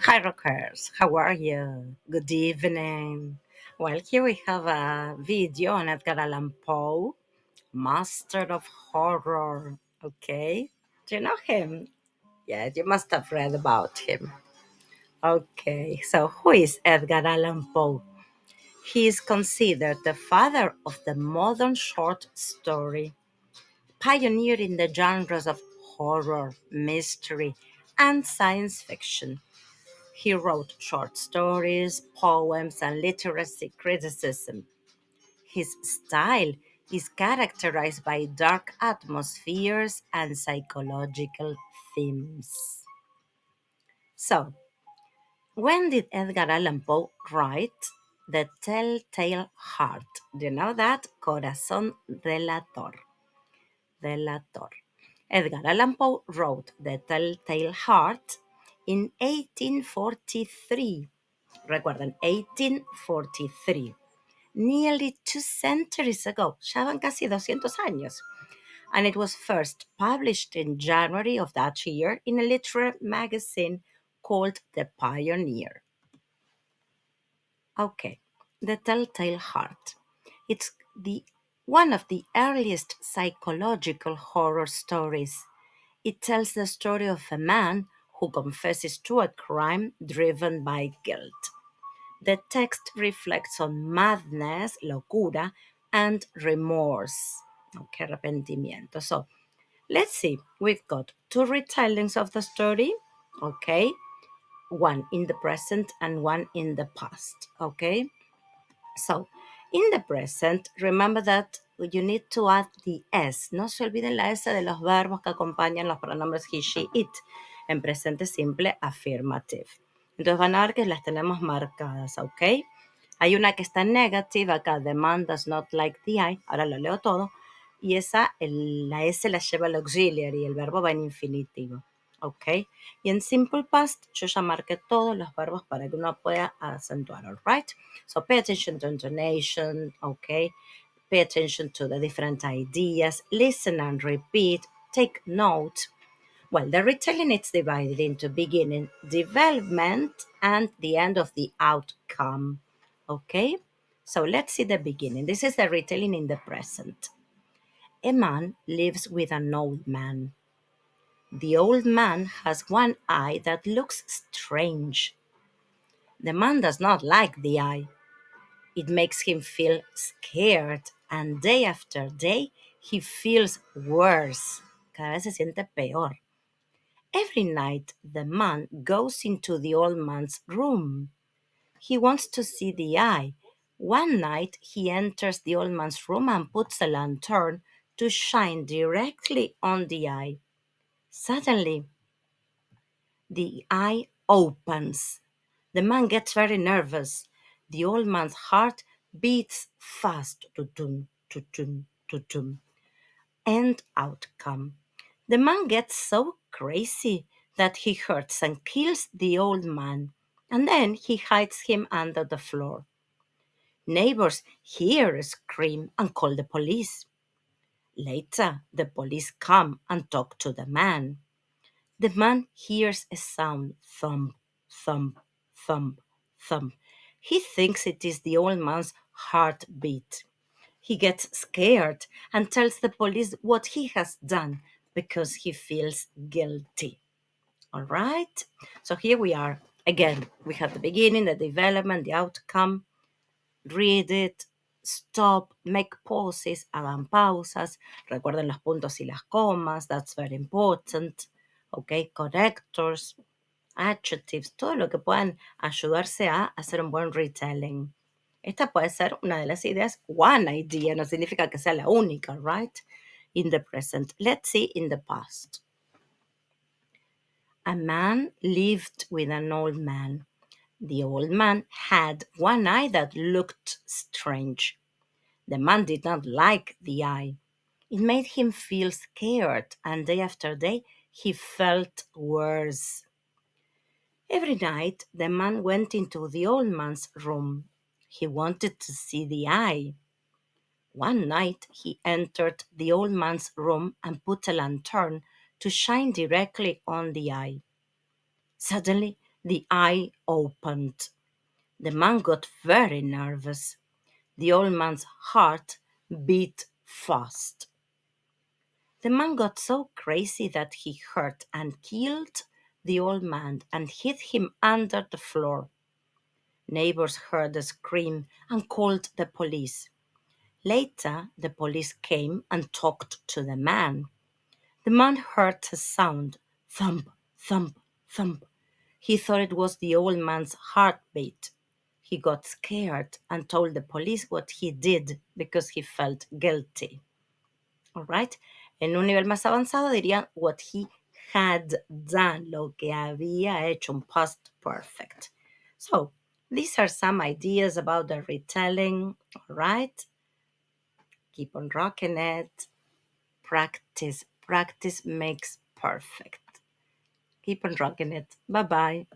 Hi, Rockers. How are you? Good evening. Well, here we have a video on Edgar Allan Poe, Master of Horror. Okay. Do you know him? Yeah, you must have read about him. Okay, so who is Edgar Allan Poe? He is considered the father of the modern short story, pioneer in the genres of horror, mystery, and science fiction. He wrote short stories, poems, and literary criticism. His style is characterized by dark atmospheres and psychological themes. So, when did Edgar Allan Poe write The Telltale Heart? Do you know that? Corazón delator. Delator. Edgar Allan Poe wrote The Telltale Heart in 1843. Recuerden, 1843. Nearly 2 centuries ago. Ya van casi 200 años. And it was first published in January of that year in a literary magazine called The Pioneer. Okay, The Telltale Heart. It's the one of the earliest psychological horror stories. It tells the story of a man who confesses to a crime driven by guilt. The text reflects on madness, locura, and remorse. Okay, arrepentimiento. So let's see. We've got two retellings of the story. Okay, one in the present and one in the past. Okay, so in the present, remember that you need to add the S. No se olviden la S de los verbos que acompañan los pronombres he, she, it en presente simple affirmative. Entonces van a ver que las tenemos marcadas, ¿ok? Hay una que está en negative acá, the man does not like the I, ahora lo leo todo, y esa, la S la lleva el auxiliary, el verbo va en infinitivo, ¿ok? Y en simple past yo ya marqué todos los verbos para que uno pueda acentuar, all right? So pay attention to intonation, ¿ok? Pay attention to the different ideas, listen and repeat, take note. Well, the retelling is divided into beginning, development, and the end of the outcome. Okay? So let's see the beginning. This is the retelling in the present. A man lives with an old man. The old man has one eye that looks strange. The man does not like the eye. It makes him feel scared, and day after day he feels worse. Cada vez se siente peor. Every night the man goes into the old man's room. He wants to see the eye. One night he enters the old man's room and puts a lantern to shine directly on the eye. Suddenly, the eye opens. The man gets very nervous. The old man's heart beats fast. Tutum, tutum, tutum. End outcome. The man gets so crazy that he hurts and kills the old man, and then he hides him under the floor. Neighbors hear a scream and call the police. Later, the police come and talk to the man. The man hears a sound thump, thump, thump, thump. He thinks it is the old man's heartbeat. He gets scared and tells the police what he has done because he feels guilty. All right? So here we are. Again, we have the beginning, the development, the outcome. Read it, stop, make pauses, hagan pausas. Recuerden los puntos y las comas, that's very important. Okay, correctors, adjectives, todo lo que puedan ayudarse a hacer un buen retelling. Esta puede ser una de las ideas, one idea, no significa que sea la única, right? In the present. Let's see in the past. A man lived with an old man. The old man had one eye that looked strange. The man did not like the eye. It made him feel scared, and day after day he felt worse. Every night the man went into the old man's room. He wanted to see the eye. One night he entered the old man's room and put a lantern to shine directly on the eye. Suddenly The eye opened. The man got very nervous. The old man's heart beat fast. The man got so crazy that he hurt and killed the old man and hid him under the floor. Neighbors heard the scream and called the police. Later, the police came and talked to the man. The man heard a sound thump, thump, thump. He thought it was the old man's heartbeat. He got scared and told the police what he did because he felt guilty. All right. En un nivel más avanzado dirían what he had done, lo que había hecho, un past perfect. So, these are some ideas about the retelling. All right. Keep on rocking it. Practice. Practice makes perfect. Keep on rocking it. Bye bye.